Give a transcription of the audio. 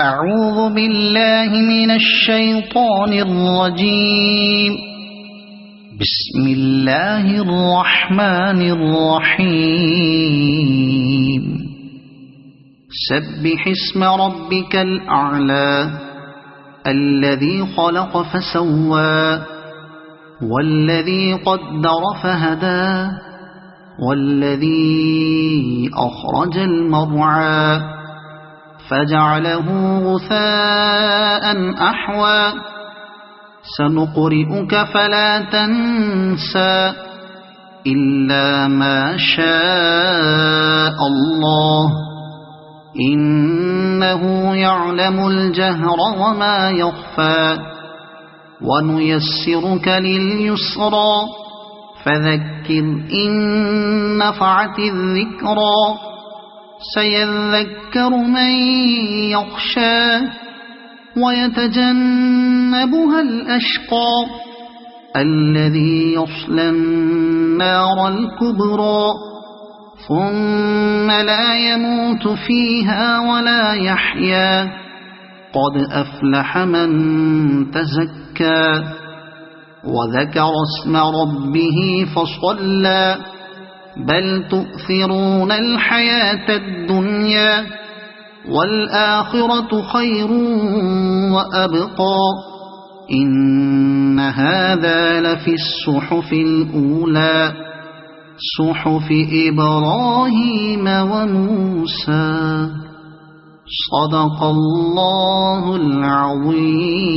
أعوذ بالله من الشيطان الرجيم. بسم الله الرحمن الرحيم. سبح اسم ربك الأعلى الذي خلق فسوى والذي قدر فهدى والذي أخرج المرعى فجعله غثاء أحوى سنقرئك فلا تنسى إلا ما شاء الله إنه يعلم الجهر وما يخفى ونيسرك لليسرى فذكر إن نفعت الذكرى سيذكر من يخشى ويتجنبها الأشقى الذي يصلى النار الكبرى ثم لا يموت فيها ولا يحيا قد أفلح من تزكى وذكر اسم ربه فصلى بل تؤثرون الحياة الدنيا والآخرة خير وأبقى إن هذا لفي الصحف الأولى صحف إبراهيم وموسى. صدق الله العظيم.